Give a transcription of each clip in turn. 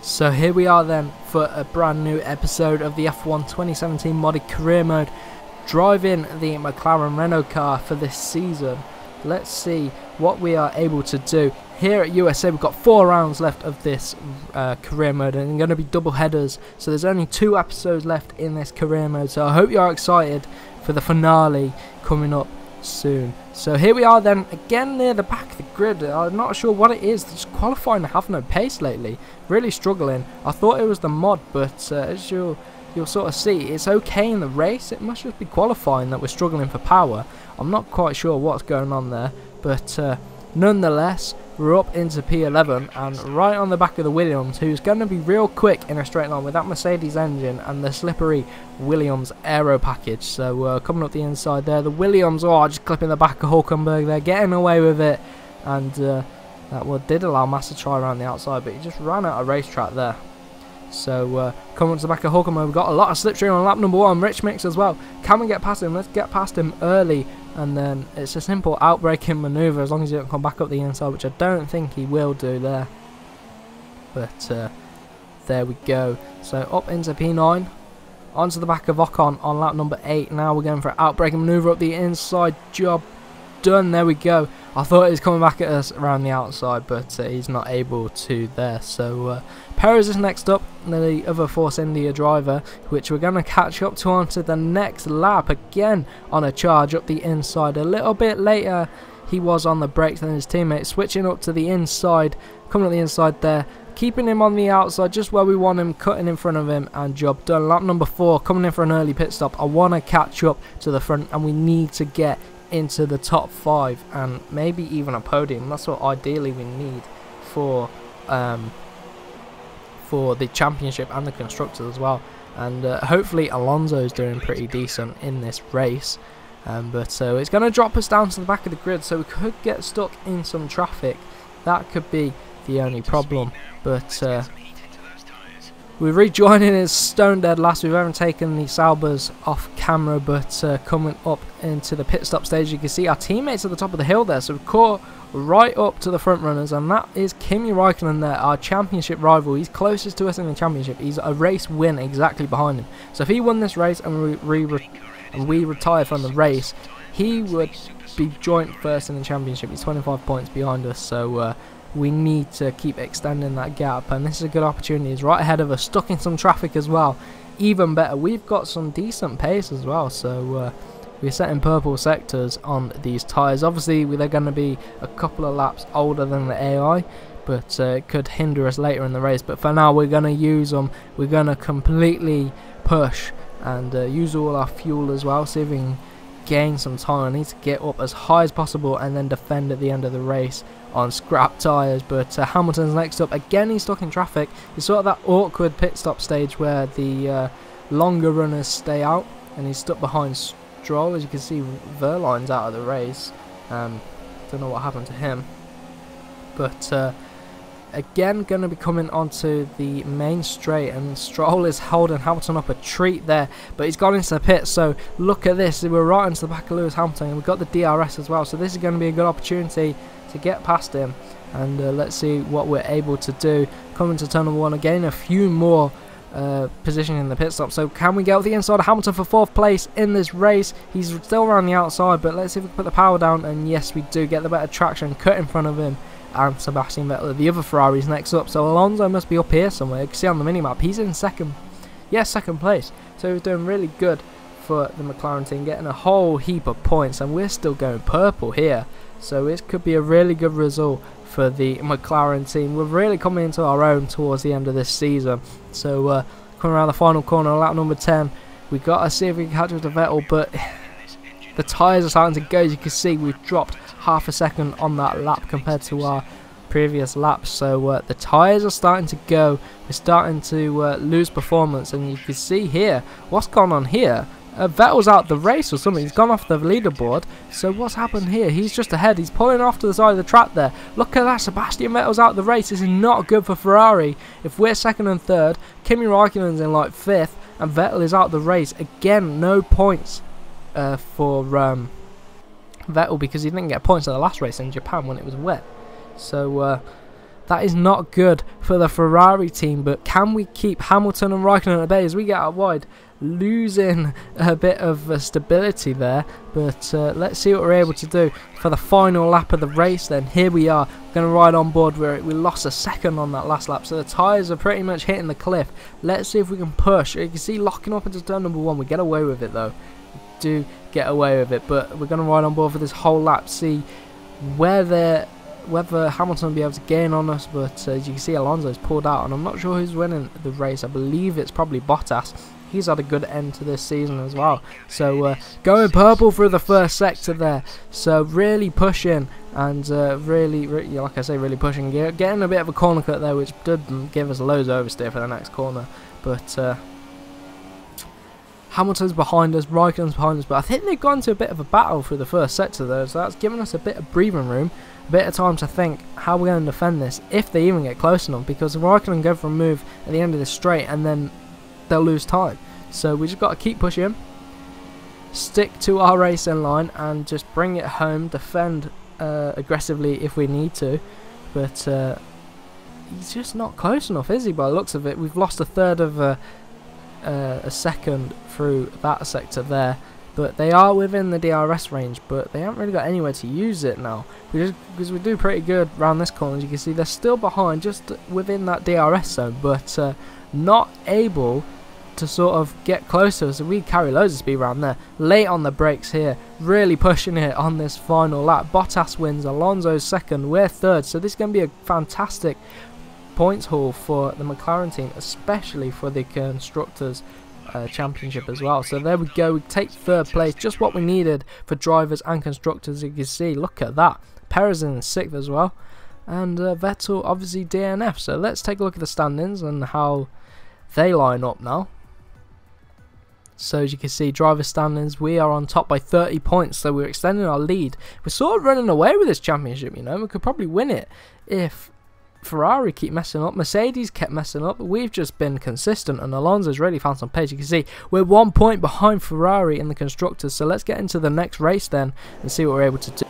So here we are then for a brand new episode of the F1 2017 modded career mode, driving the McLaren Renault car for this season. Let's see what we are able to do. Here at USA we've got 4 rounds left of this career mode, and they're going to be double headers, so there's only 2 episodes left in this career mode, so I hope you are excited for the finale coming up soon. So here we are then, again near the back of the grid. I'm not sure what it is, just qualifying to have no pace lately, really struggling. I thought it was the mod, but as you'll sort of see, it's okay in the race. It must just be qualifying that we're struggling for power. I'm not quite sure what's going on there, but nonetheless we're up into P11 and right on the back of the Williams, who's going to be real quick in a straight line with that Mercedes engine and the slippery Williams aero package. So coming up the inside there, the Williams, just clipping the back of Hulkenberg there, getting away with it, and that did allow Massa to try around the outside, but he just ran out of racetrack there. So coming up to the back of Hulkenberg, we've got a lot of slipstream on lap number 1, Rich Mix as well. Can we get past him? Let's get past him early, and then it's a simple outbraking manoeuvre as long as he don't come back up the inside, which I don't think he will do there. But there we go. So up into P9, onto the back of Ocon on lap number 8. Now we're going for an outbraking manoeuvre up the inside. Job done. There we go. I thought he was coming back at us around the outside, but he's not able to there. So Perez is next up, the other Force India driver, which we're going to catch up to onto the next lap. Again on a charge up the inside. A little bit later he was on the brakes than his teammate, switching up to the inside, coming up the inside there, keeping him on the outside just where we want him, cutting in front of him, and job done. Lap number 4, coming in for an early pit stop. I want to catch up to the front, and we need to get into the top 5 and maybe even a podium. That's what ideally we need for the championship and the constructors as well. And hopefully Alonso's doing pretty decent in this race. So it's going to drop us down to the back of the grid, so we could get stuck in some traffic. That could be the only problem. But we're rejoining his stone dead last. We haven't taken the Saubers off camera, but coming up into the pit stop stage, you can see our teammates at the top of the hill there. So we've caught right up to the front runners, and that is Kimi Raikkonen there, our championship rival. He's closest to us in the championship. He's a race win exactly behind him. So if he won this race and we retire from the race, he would be joint first in the championship. He's 25 points behind us. So we need to keep extending that gap, and this is a good opportunity. He's right ahead of us, stuck in some traffic as well. Even better, we've got some decent pace as well, so we're setting purple sectors on these tyres. Obviously they're going to be a couple of laps older than the AI, but it could hinder us later in the race. But for now we're going to use them. We're going to completely push and use all our fuel as well, see if we can gain some time. I need to get up as high as possible and then defend at the end of the race on scrap tyres. But Hamilton's next up. Again, he's stuck in traffic. It's sort of that awkward pit stop stage where the longer runners stay out, and he's stuck behind Stroll. As you can see, Verline's out of the race. Don't know what happened to him, but again going to be coming onto the main straight, and Stroll is holding Hamilton up a treat there, but he's gone into the pit. So look at this, we're right into the back of Lewis Hamilton, and we've got the DRS as well, so this is going to be a good opportunity to get past him. And let's see what we're able to do. Coming to turn number 1 again, a few more position in the pit stop. So can we get out the inside of Hamilton for 4th place in this race? He's still around the outside, but let's see if we can put the power down, and yes we do get the better traction, cut in front of him and Sebastian Vettel. The other Ferrari's next up, so Alonso must be up here somewhere. You can see on the minimap he's in second place, so he's doing really good for the McLaren team, getting a whole heap of points, and we're still going purple here, so it could be a really good result for the McLaren team. We're really coming into our own towards the end of this season. So coming around the final corner, lap number 10, we got to see if we can catch up to Vettel, but the tyres are starting to go. As you can see, we've dropped half a second on that lap compared to our previous laps. So the tyres are starting to go. We're starting to lose performance, and you can see here what's gone on here. Vettel's out the race or something. He's gone off the leaderboard. So what's happened here? He's just ahead. He's pulling off to the side of the track there. Look at that. Sebastian Vettel's out the race. This is not good for Ferrari. If we're 2nd and 3rd, Kimi Raikkonen's in like 5th, and Vettel is out the race. Again, no points for Vettel, because he didn't get points at the last race in Japan when it was wet. So That is not good for the Ferrari team, but can we keep Hamilton and Raikkonen at bay as we get out wide? Losing a bit of stability there, but let's see what we're able to do for the final lap of the race. Then here we are, going to ride on board where we lost a second on that last lap, so the tyres are pretty much hitting the cliff. Let's see if we can push. You can see locking up into turn number 1. We get away with it though, we do get away with it, but we're going to ride on board for this whole lap, see whether Hamilton will be able to gain on us. But as you can see, Alonso's pulled out, and I'm not sure who's winning the race. I believe it's probably Bottas. He's had a good end to this season as well. So going purple through the first sector there. So really pushing and really, like I say, really pushing. Getting a bit of a corner cut there, which did give us loads of oversteer for the next corner. But Hamilton's behind us, Raikkonen's behind us. But I think they've gone to a bit of a battle through the first sector there. So that's given us a bit of breathing room, a bit of time to think how we're going to defend this, if they even get close enough. Because Raikkonen go for a move at the end of the straight and then they'll lose time. So we just got to keep pushing, stick to our racing line and just bring it home, defend aggressively if we need to. But he's just not close enough, is he, by the looks of it? We've lost a third of a second through that sector there, but they are within the DRS range, but they haven't really got anywhere to use it now, because we do pretty good around this corner. As you can see, they're still behind just within that DRS zone, but not able to sort of get closer. So we carry loads of speed around there, late on the brakes here, really pushing it on this final lap. Bottas wins, Alonso's second, we're third, so this is going to be a fantastic points haul for the McLaren team, especially for the Constructors Championship as well. So there we go, we take third place, just what we needed for drivers and constructors. You can see, look at that, Perez in sixth as well, and Vettel obviously DNF. So let's take a look at the standings and how they line up now. So as you can see, driver standings, we are on top by 30 points, so we're extending our lead. We're sort of running away with this championship, you know. We could probably win it if Ferrari keep messing up, Mercedes kept messing up. We've just been consistent, and Alonso's really found some pace. You can see we're 1 point behind Ferrari in the constructors. So let's get into the next race then and see what we're able to do.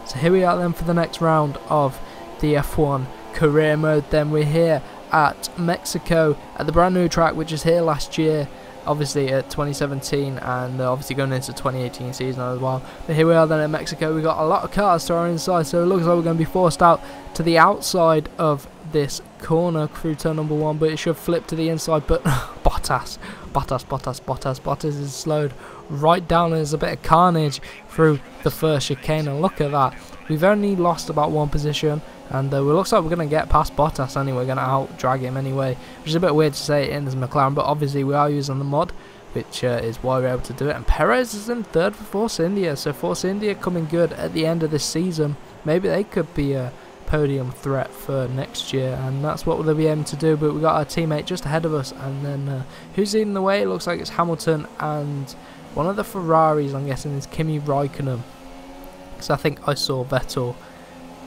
So here we are then for the next round of the F1 career mode. Then we're here at Mexico at the brand new track, which is here last year, obviously at 2017, and obviously going into 2018 season as well. But here we are then at Mexico. We got a lot of cars to our inside, so it looks like we're going to be forced out to the outside of this corner through turn number 1, but it should flip to the inside. But Bottas is slowed right down. There's a bit of carnage through the first chicane, and look at that, we've only lost about 1 position. And it looks like we're going to get past Bottas anyway. We're going to out-drag him anyway, which is a bit weird to say in this McLaren, but obviously we are using the mod, which is why we're able to do it. And Perez is in third for Force India, so Force India coming good at the end of this season. Maybe they could be a podium threat for next year, and that's what they'll be aiming to do. But we got our teammate just ahead of us, and then who's leading the way? It looks like it's Hamilton, and one of the Ferraris, I'm guessing, is Kimi Raikkonen, because I think I saw Vettel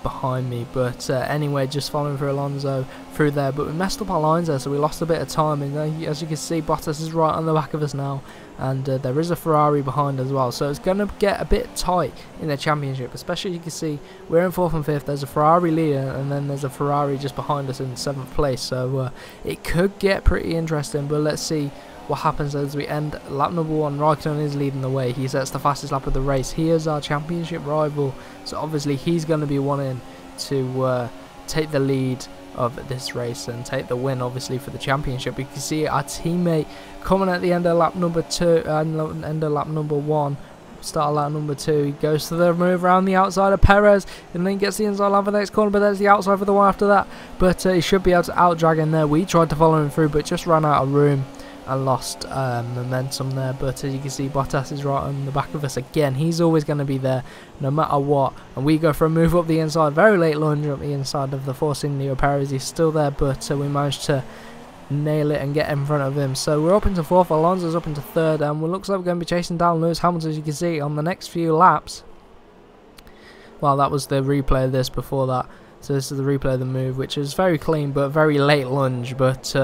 behind me. But anyway, just following through Alonso through there, but we messed up our lines there, so we lost a bit of time. And as you can see, Bottas is right on the back of us now, and there is a Ferrari behind as well, so it's going to get a bit tight in the championship. Especially, you can see we're in 4th and 5th, there's a Ferrari leader, and then there's a Ferrari just behind us in 7th place, so it could get pretty interesting. But let's see what happens as we end lap number 1. Raikkonen is leading the way. He sets the fastest lap of the race. He is our championship rival, so obviously he's going to be wanting to take the lead of this race and take the win, obviously, for the championship. You can see our teammate coming at the end of lap number 2 and end of lap number 1. Start of lap number 2, he goes to the move around the outside of Perez, and then gets the inside line for the next corner, but there's the outside for the one after that. But he should be able to out-drag him there. We tried to follow him through, but just ran out of room and lost momentum there. But as you can see, Bottas is right on the back of us again. He's always going to be there no matter what, and we go for a move up the inside, very late lunge up the inside of the Force India. Perez is still there, but we managed to nail it and get in front of him. So we're up into 4th, Alonso's up into 3rd, and it looks like we're going to be chasing down Lewis Hamilton, as you can see, on the next few laps. Well, that was the replay of this before that, so this is the replay of the move, which is very clean but very late lunge. But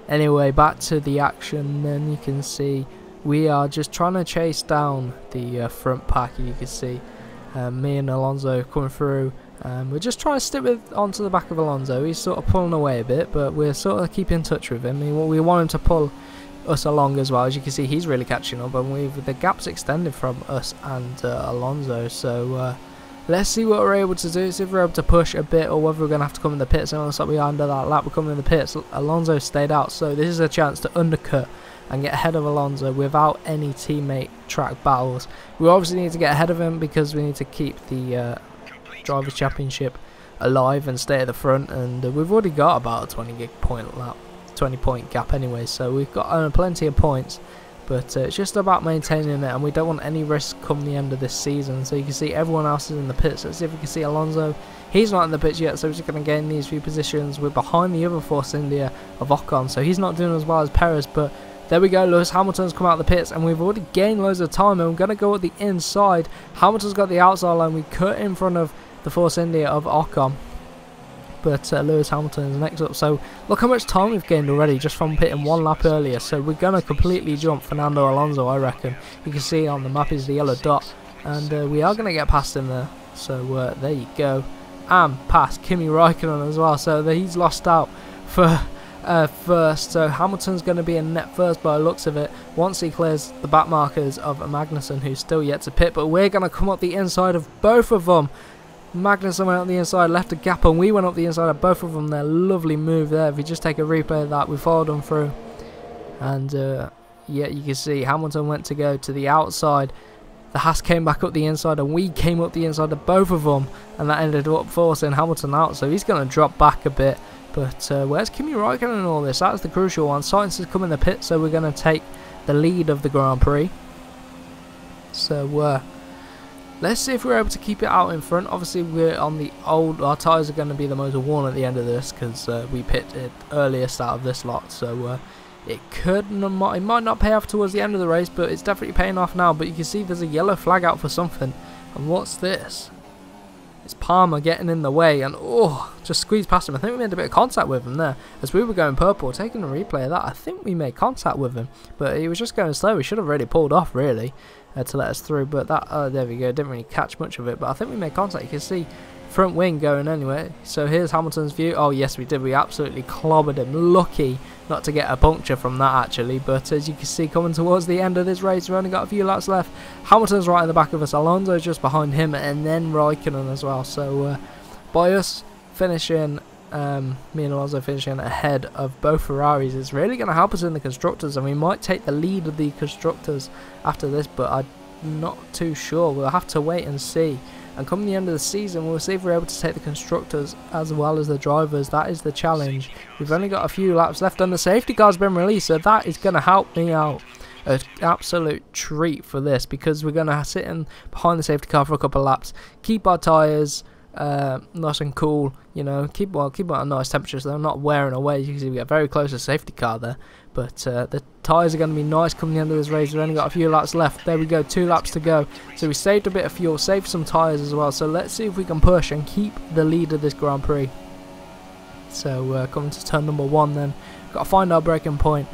anyway, back to the action. Then you can see we are just trying to chase down the front pack. You can see me and Alonso coming through, We're just trying to stick onto the back of Alonso. He's sort of pulling away a bit, but we're sort of keeping in touch with him. We want him to pull us along as well. As you can see, he's really catching up, and the gap's extended from us and Alonso. So let's see what we're able to do. See if we're able to push a bit, or whether we're going to have to come in the pits. And once we are under that lap, we're coming in the pits. Alonso stayed out, so this is a chance to undercut and get ahead of Alonso without any teammate track battles. We obviously need to get ahead of him because we need to keep the Drivers' Championship alive and stay at the front, and we've already got about a 20-point gap anyway, so we've got plenty of points, but it's just about maintaining it, and we don't want any risk come the end of this season. So you can see everyone else is in the pits. Let's see if we can see Alonso. He's not in the pits yet, so we're just going to gain these few positions. We're behind the other Force India of Ocon, so he's not doing as well as Perez, but there we go. Lewis Hamilton's come out of the pits, and we've already gained loads of time, and we're going to go at the inside. Hamilton's got the outside line. We cut in front of the Force India of Ocon, but Lewis Hamilton is next up. So look how much time we've gained already just from pitting one lap earlier. So we're going to completely jump Fernando Alonso, I reckon. You can see on the map is the yellow dot, and we are going to get past him there. So there you go, and past Kimi Raikkonen as well. So he's lost out for first. So Hamilton's going to be in net first by the looks of it, once he clears the back markers of Magnussen, who's still yet to pit. But we're going to come up the inside of both of them. Magnussen went up the inside, left a gap, and we went up the inside of both of them there. Lovely move there. If you just take a replay of that, we followed them through. And yeah, you can see Hamilton went to go to the outside. The Haas came back up the inside, and we came up the inside of both of them, and that ended up forcing Hamilton out. So he's going to drop back a bit. But where's Kimi Raikkonen in all this? That's the crucial one. Sainz has come in the pit, so we're going to take the lead of the Grand Prix. So let's see if we're able to keep it out in front. Obviously, we're on the our tyres are going to be the most worn at the end of this, because we pitted earliest out of this lot. So it might not pay off towards the end of the race, but it's definitely paying off now. But you can see there's a yellow flag out for something. And what's this? It's Palmer getting in the way, and just squeezed past him. I think we made a bit of contact with him there as we were going purple. Taking a replay of that, I think we made contact with him, but he was just going slow. We should have already pulled off, really, to let us through, but that there we go, didn't really catch much of it, but I think we made contact. You can see front wing going anyway. So here's Hamilton's view. Oh yes, we did. We absolutely clobbered him. Lucky not to get a puncture from that, actually. But as you can see, coming towards the end of this race, we've only got a few laps left. Hamilton's right in the back of us. Alonso's just behind him, and then Raikkonen as well. So by us finishing, me and Alonso finishing ahead of both Ferraris, it's really going to help us in the Constructors, and we might take the lead of the Constructors after this, but I'm not too sure. We'll have to wait and see. And come the end of the season, we'll see if we're able to take the Constructors as well as the drivers. That is the challenge. We've only got a few laps left, and the safety car's been released, so that is going to help me out. An absolute treat for this, because we're going to sit in behind the safety car for a couple of laps, keep our tyres nice and cool, you know, keep it at a nice temperature so they're not wearing away. You can see we get very close to the safety car there, but the tyres are going to be nice coming the end of this race. We've only got a few laps left. There we go, 2 laps to go. So we saved a bit of fuel, saved some tyres as well. So let's see if we can push and keep the lead of this Grand Prix. So coming to turn number 1 then, got to find our braking point.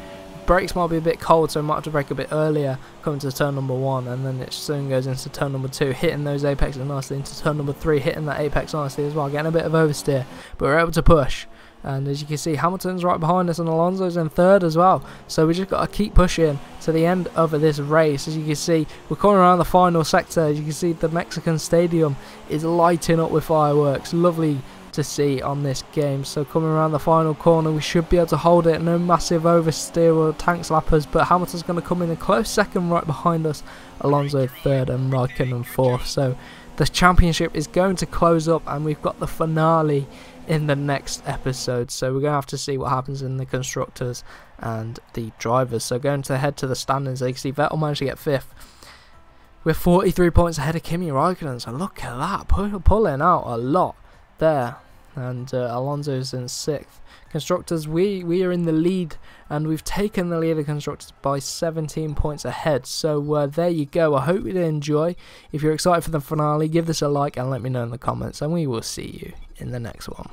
Brakes might be a bit cold, so we might have to brake a bit earlier coming to turn number 1, and then it soon goes into turn number 2, hitting those apexes nicely, into turn number 3, hitting that apex nicely as well, getting a bit of oversteer, but we're able to push. And as you can see, Hamilton's right behind us, and Alonso's in 3rd as well, so we just got to keep pushing to the end of this race. As you can see, we're coming around the final sector. As you can see, the Mexican Stadium is lighting up with fireworks. Lovely to see on this game. So coming around the final corner, we should be able to hold it. No massive oversteer or tank slappers, but Hamilton's going to come in a close 2nd right behind us, Alonso 3rd and Raikkonen 4th. So the championship is going to close up, and we've got the finale in the next episode. So we're going to have to see what happens in the Constructors and the drivers. So going to head to the standings, you can see Vettel managed to get 5th. We're 43 points ahead of Kimi Raikkonen, so look at that, pulling out a lot there. And Alonso's in 6th. Constructors, we are in the lead, and we've taken the lead of Constructors by 17 points ahead. So there you go. I hope you did enjoy. If you're excited for the finale, give this a like and let me know in the comments, and we will see you in the next one.